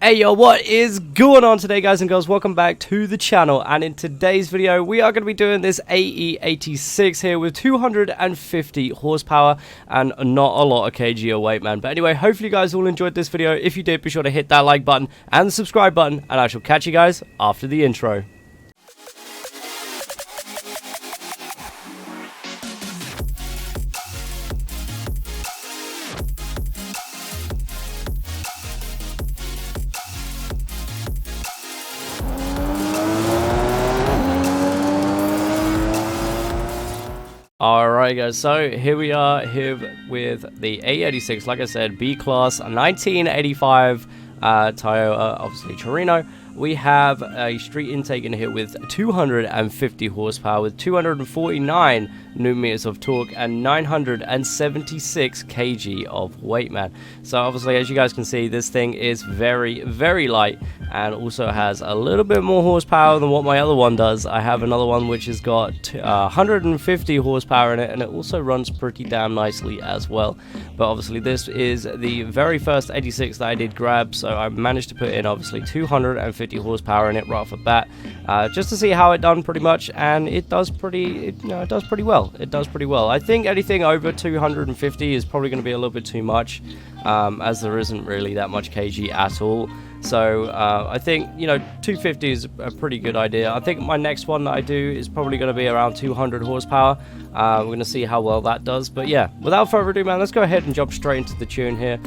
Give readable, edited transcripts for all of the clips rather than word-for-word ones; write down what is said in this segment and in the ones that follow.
Hey yo, what is going on today, guys and girls? Welcome back to the channel, and in today's video we are going to be doing this AE86 here with 250 horsepower and not a lot of kg of weight, man. But anyway, hopefully you guys all enjoyed this video. If you did, be sure to hit that like button and the subscribe button, and I shall catch you guys after the intro. Alright guys, so here we are here with the AE86, like I said, B-Class 1985 Toyota, obviously Torino. We have a street intake in here with 250 horsepower with 249 Newton meters of torque and 976 kg of weight, man. So obviously, as you guys can see, this thing is very light and also has a little bit more horsepower than what my other one does. I have another one which has got 150 horsepower in it, and it also runs pretty damn nicely as well. But obviously this is the very first 86 that I did grab, so I managed to put in obviously 250 horsepower in it right off the bat, just to see how it done pretty much, and it does pretty well. It does pretty well. I think anything over 250 is probably going to be a little bit too much, as there isn't really that much kg at all. So I think, you know, 250 is a pretty good idea. I think my next one that I do is probably going to be around 200 horsepower. We're going to see how well that does. But yeah, without further ado, man, let's go ahead and jump straight into the tune here.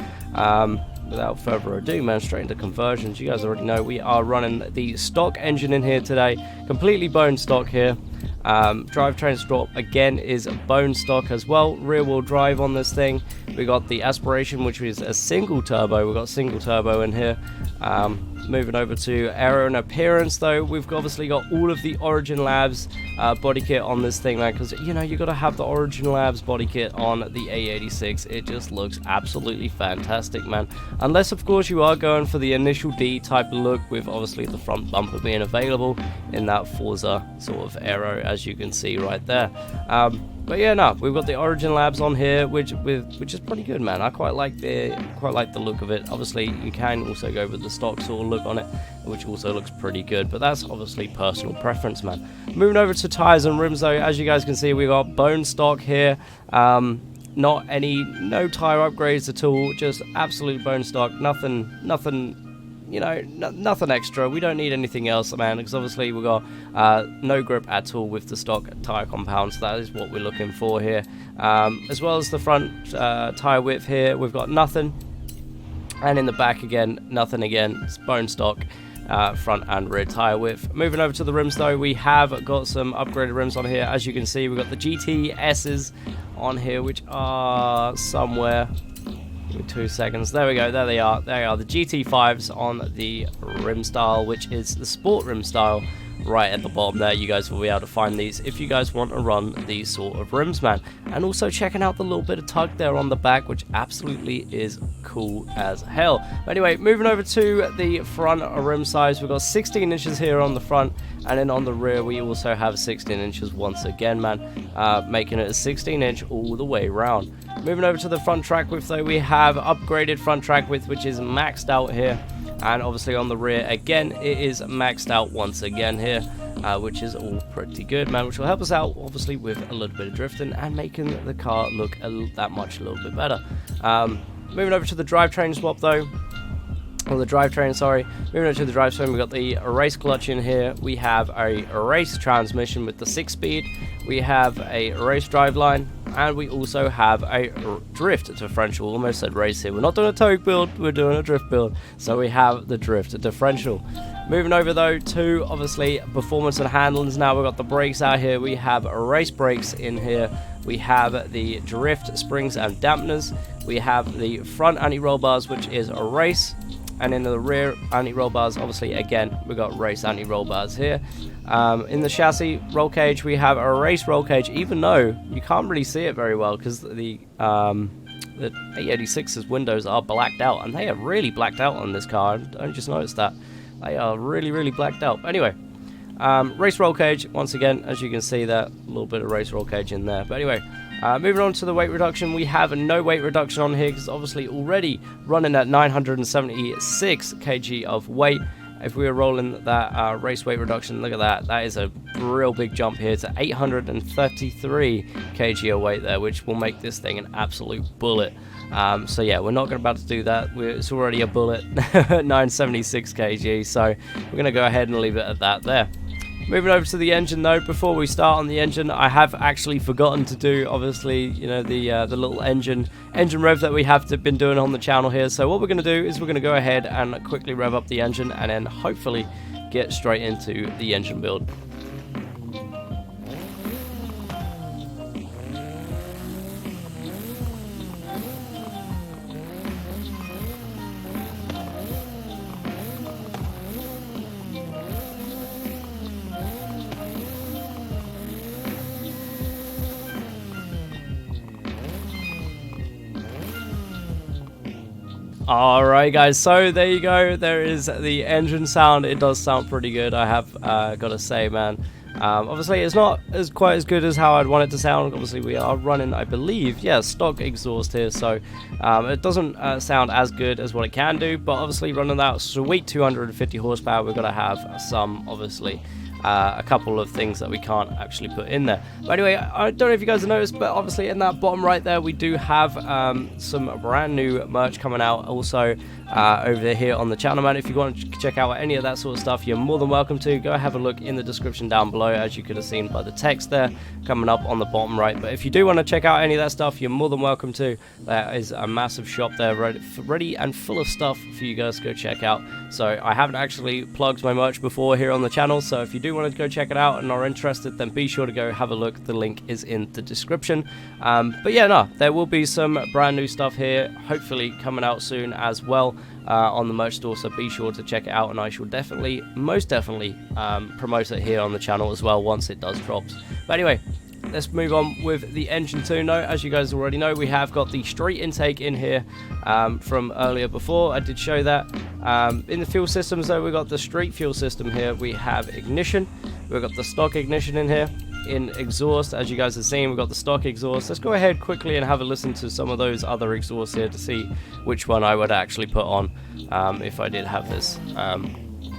Without further ado, man, straight into conversions. You guys already know we are running the stock engine in here today, completely bone stock here. Drivetrain swap again is bone stock as well. Rear wheel drive on this thing. We got the aspiration, which is a single turbo. We've got single turbo in here. Moving over to aero and appearance, though, we've obviously got all of the Origin Labs body kit on this thing, man, because, you know, you got to have the Origin Labs body kit on the AE86. It just looks absolutely fantastic, man. Unless, of course, you are going for the initial D type look, with obviously the front bumper being available in that Forza sort of aero, as you can see right there. But yeah, no, we've got the Origin Labs on here, which is pretty good, man. I quite like the look of it. Obviously, you can also go with the stock sort of look on it, which also looks pretty good. But that's obviously personal preference, man. Moving over to tires and rims, though, as you guys can see, we got bone stock here. No tire upgrades at all. Just absolute bone stock. Nothing. You know, nothing extra. We don't need anything else, man, because obviously we've got no grip at all with the stock tire compound, so that is what we're looking for here. As well as the front tire width here, we've got nothing, and in the back again, nothing again. It's bone stock front and rear tire width. Moving over to the rims, though, we have got some upgraded rims on here. As you can see, we've got the GTSs on here, which are somewhere. 2 seconds. There we go. There they are. There are the GT5s on the rim style, which is the sport rim style. Right at the bottom there, you guys will be able to find these if you guys want to run these sort of rims, man. And also checking out the little bit of tug there on the back, which absolutely is cool as hell. But anyway, moving over to the front rim size, we've got 16 inches here on the front, and then on the rear we also have 16 inches once again, man, making it a 16-inch all the way around. Moving over to the front track width, though, we have upgraded front track width, which is maxed out here. And obviously on the rear, again, it is maxed out once again here, which is all pretty good, man, which will help us out, obviously, with a little bit of drifting and making the car look a little bit better. Moving over to the drivetrain swap, though. Or the drivetrain, sorry. Moving over to the drivetrain, we've got the race clutch in here. We have a race transmission with the 6-speed. We have a race driveline. And we also have a drift differential. Almost said race here. We're not doing a tow build, we're doing a drift build. So we have the drift differential. Moving over, though, to obviously performance and handlings. Now we've got the brakes out here. We have race brakes in here. We have the drift springs and dampeners. We have the front anti-roll bars, which is a race. And in the rear anti-roll bars, obviously, again, we've got race anti-roll bars here. In the chassis roll cage, we have a race roll cage, even though you can't really see it very well because the AE86's windows are blacked out, and they are really blacked out on this car. I just noticed that. They are really blacked out. Anyway, race roll cage, once again, as you can see, that little bit of race roll cage in there. But anyway, Moving on to the weight reduction, we have no weight reduction on here because obviously already running at 976 kg of weight. If we were rolling that race weight reduction, look at that. That is a real big jump here to 833 kg of weight there, which will make this thing an absolute bullet. So yeah, we're not about to do that. It's already a bullet, 976 kg. So we're going to go ahead and leave it at that there. Moving over to the engine though, before we start on the engine, I have actually forgotten to do, obviously, you know, the little engine rev that we have been doing on the channel here. So what we're going to do is we're going to go ahead and quickly rev up the engine and then hopefully get straight into the engine build. Alright guys, so there you go, there is the engine sound. It does sound pretty good, I have got to say, man. Obviously it's not quite as good as how I'd want it to sound. Obviously we are running, I believe, yeah, stock exhaust here, so it doesn't sound as good as what it can do, but obviously running that sweet 250 horsepower, we're going to have some, obviously, a couple of things that we can't actually put in there. But anyway, I don't know if you guys have noticed, but obviously in that bottom right there, we do have some brand new merch coming out also over here on the channel, man. If you want to check out any of that sort of stuff, you're more than welcome to. Go have a look in the description down below, as you could have seen by the text there coming up on the bottom right. But if you do want to check out any of that stuff, you're more than welcome to. There is a massive shop there ready and full of stuff for you guys to go check out. So I haven't actually plugged my merch before here on the channel, so if you do want to go check it out and are interested, then be sure to go have a look. The link is in the description. But yeah, no, there will be some brand new stuff here, hopefully coming out soon as well on the merch store, so be sure to check it out, and I shall definitely, most definitely, promote it here on the channel as well once it does drops. But anyway, let's move on with the engine tune though. As you guys already know, we have got the straight intake in here from earlier before. I did show that. In the fuel systems though, we've got the street fuel system here. We have ignition. We've got the stock ignition in here. In exhaust, as you guys have seen, we've got the stock exhaust. Let's go ahead quickly and have a listen to some of those other exhausts here to see which one I would actually put on if I did have this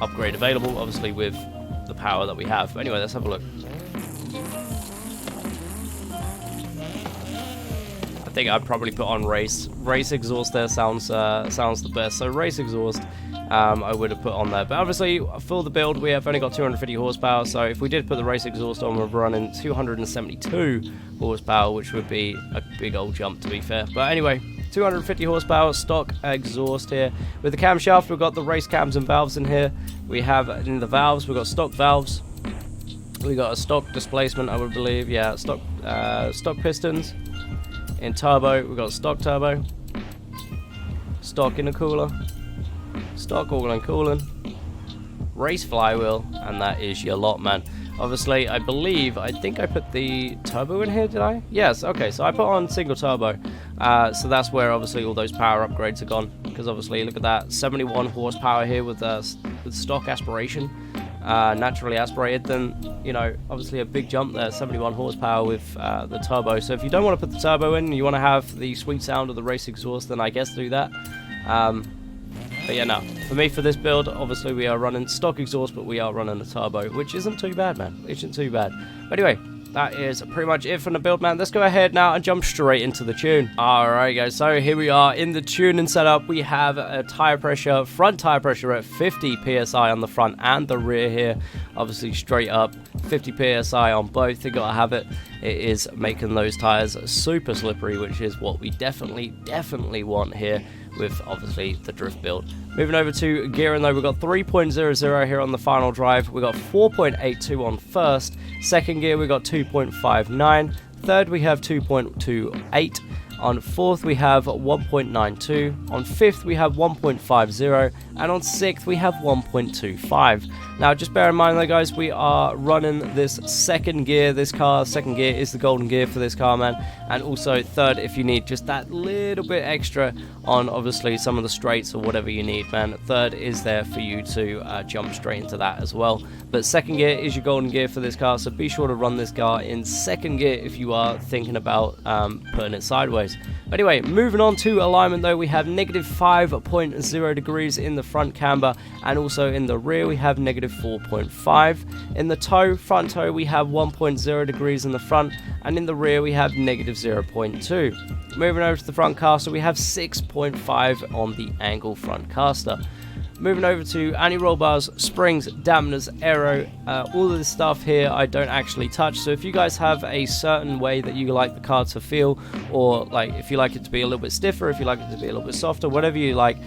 upgrade available, obviously with the power that we have. But anyway, let's have a look. I think I'd probably put on race exhaust there. Sounds the best. So race exhaust I would have put on there, but obviously for the build we have only got 250 horsepower, so if we did put the race exhaust on, we're running 272 horsepower, which would be a big old jump, to be fair. But anyway, 250 horsepower stock exhaust here. With the camshaft, we've got the race cams and valves in here. We have in the valves, we've got stock valves. We got a stock displacement, I would believe. Yeah, stock pistons. In turbo, we've got stock turbo, stock intercooler, stock oil and coolant, race flywheel, and that is your lot, man. Obviously, I think I put the turbo in here, did I? Yes, okay, so I put on single turbo. So that's where obviously all those power upgrades are gone, because obviously look at that, 71 horsepower here with stock aspiration. Naturally aspirated, then, you know, obviously a big jump there, 71 horsepower with the turbo. So if you don't want to put the turbo in and you want to have the sweet sound of the race exhaust, then I guess do that. But yeah, no, for me, for this build, obviously we are running stock exhaust, but we are running a turbo, which isn't too bad, man. It isn't too bad. But anyway, that is pretty much it from the build, man. Let's go ahead now and jump straight into the tune. Alright guys, so here we are in the tuning setup. We have a tire pressure, front tire pressure at 50 psi on the front and the rear here. Obviously straight up, 50 psi on both. You gotta have it. It is making those tires super slippery, which is what we definitely want here with obviously the drift build. Moving over to gearing though, we've got 3.00 here on the final drive. We've got 4.82 on first. Second gear, we've got 2.59. Third, we have 2.28. On fourth, we have 1.92. On fifth, we have 1.50. And on sixth, we have 1.25. Now, just bear in mind though, guys, we are running this second gear. This car, second gear is the golden gear for this car, man. and also third if you need just that little bit extra on obviously some of the straights or whatever you need, man. Third is there for you to jump straight into that as well. But second gear is your golden gear for this car, so be sure to run this car in second gear if you are thinking about putting it sideways. But anyway, moving on to alignment though, we have -5.0 degrees in the front camber, and also in the rear we have -4.5. In the front toe we have 1.0 degrees in the front, and in the rear we have -0.2. Moving over to the front caster, we have 6.5 on the angle front caster. Moving over to anti-roll bars, springs, dampeners, aero, all of this stuff here I don't actually touch. So if you guys have a certain way that you like the car to feel, or like if you like it to be a little bit stiffer, if you like it to be a little bit softer, whatever you like,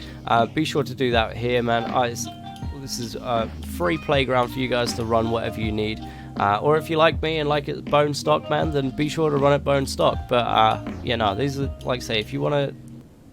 be sure to do that here, man. This is a free playground for you guys to run whatever you need. Or if you like me and like it bone stock, man, then be sure to run it bone stock. But yeah, no, these are, like I say, if you want to,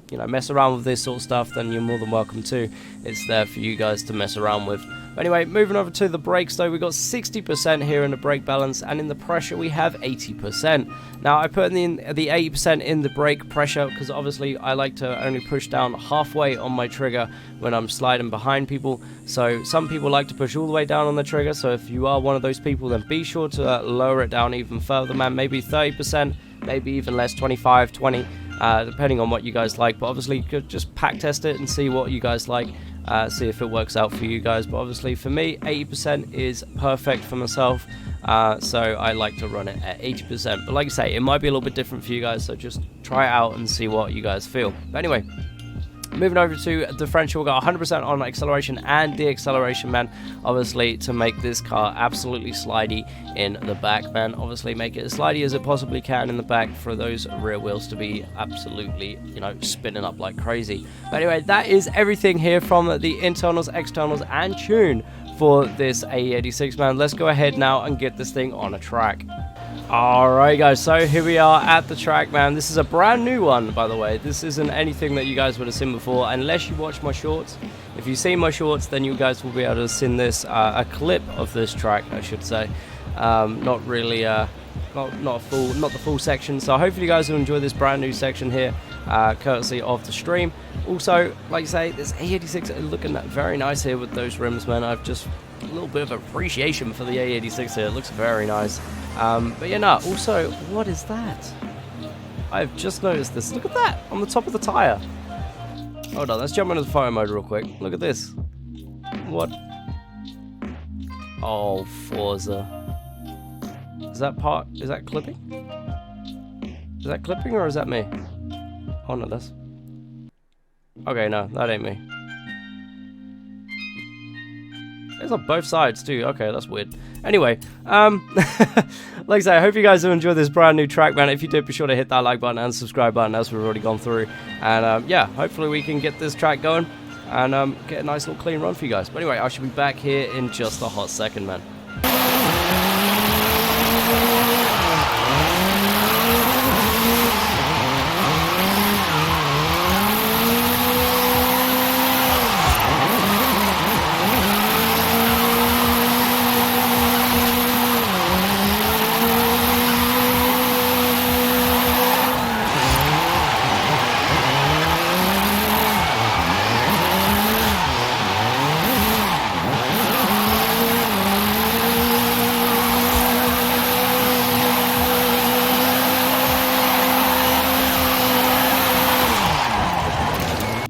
you know, mess around with this sort of stuff, then you're more than welcome to. It's there for you guys to mess around with. But anyway, moving over to the brakes though, we got 60% here in the brake balance, and in the pressure we have 80%. Now I put in the 80% in the brake pressure because obviously I like to only push down halfway on my trigger when I'm sliding behind people. So some people like to push all the way down on the trigger, so if you are one of those people, then be sure to lower it down even further, man. Maybe 30%, maybe even less, 25, 20. Depending on what you guys like, but obviously you could just pack test it and see what you guys like, see if it works out for you guys. But obviously for me, 80% is perfect for myself, so I like to run it at 80%. But like I say, it might be a little bit different for you guys, so just try it out and see what you guys feel. But anyway, moving over to differential, we got 100% on acceleration and deceleration, man. Obviously, to make this car absolutely slidey in the back, man. Obviously, make it as slidey as it possibly can in the back for those rear wheels to be absolutely, you know, spinning up like crazy. But anyway, that is everything here from the internals, externals, and tune for this AE86, man. Let's go ahead now and get this thing on a track. Alright guys, so here we are at the track, man. This is a brand new one, by the way. This isn't anything that you guys would have seen before, unless you watch my shorts. If you've seen my shorts, then you guys will be able to see this, a clip of this track, I should say. Not really, not the full section. So hopefully you guys will enjoy this brand new section here, courtesy of the stream. Also, like I say, this AE86 is looking very nice here with those rims, man. I've just a little bit of appreciation for the AE86 here. It looks very nice. But yeah, no, also, what is that? I've just noticed this. Look at that on the top of the tire. Hold on, let's jump into the photo mode real quick. Look at this. What? Oh, Forza. Is that clipping? Is that clipping or is that me? Oh no, that's... Okay, no, that ain't me. It's on both sides too. Okay, that's weird. Anyway, like I say, I hope you guys have enjoyed this brand new track, man. If you did, be sure to hit that like button and subscribe button, as we've already gone through. And yeah, hopefully we can get this track going and get a nice little clean run for you guys. But anyway, I should be back here in just a hot second, man.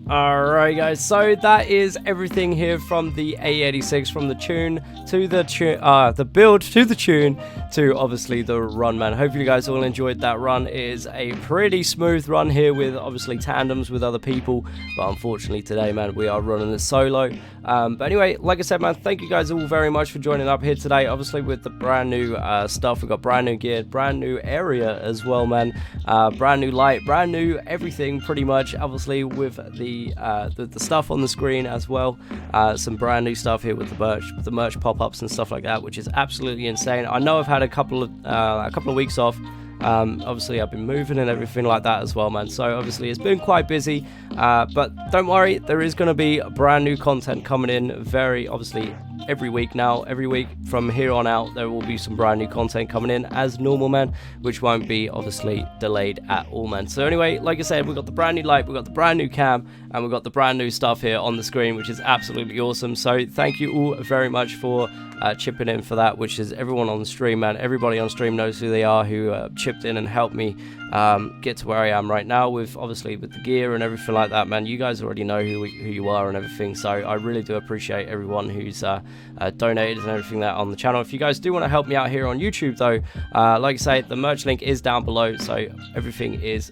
Alright guys, so that is everything here from the AE86, from the tune to the build to the tune to obviously the run, man. Hopefully you guys all enjoyed that run. It is a pretty smooth run here with obviously tandems with other people, but unfortunately today, man, we are running it solo. But anyway, like I said, man, thank you guys all very much for joining up here today. Obviously with the brand new stuff, we've got brand new gear, brand new area as well, man. Brand new light, brand new everything pretty much. Obviously with the stuff on the screen as well. Some brand new stuff here with the merch pop-ups and stuff like that, which is absolutely insane. I know I've had a couple of weeks off. Obviously I've been moving and everything like that as well, man, so obviously it's been quite busy, but don't worry, there is going to be brand new content coming in very obviously every week now. Every week from here on out, there will be some brand new content coming in as normal, man, which won't be obviously delayed at all, man. So anyway, like I said, we've got the brand new light, we've got the brand new cam, and we've got the brand new stuff here on the screen, which is absolutely awesome. So thank you all very much for chipping in for that, which is everyone on the stream, man. Everybody on stream knows who they are, who chipped in and helped me get to where I am right now, with obviously with the gear and everything like that, man. You guys already know who you are and everything, so I really do appreciate everyone who's donated and everything that on the channel. If you guys do want to help me out here on YouTube though, like I say, the merch link is down below, so everything is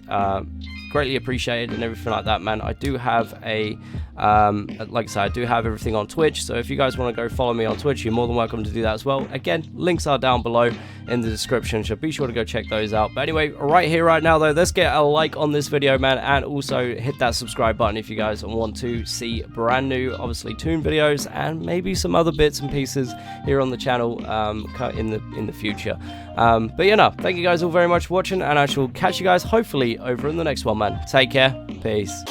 greatly appreciated and everything like that, man. I do have a like I said, I do have everything on Twitch, so if you guys want to go follow me on Twitch, you're more than welcome to do that as well. Again, links are down below in the description, so be sure to go check those out. But anyway, right here right now though, let's get a like on this video, man, and also hit that subscribe button if you guys want to see brand new obviously tune videos and maybe some other bits and pieces here on the channel in the future. But yeah, no, thank you guys all very much for watching, and I shall catch you guys hopefully over in the next one, man. Take care, peace.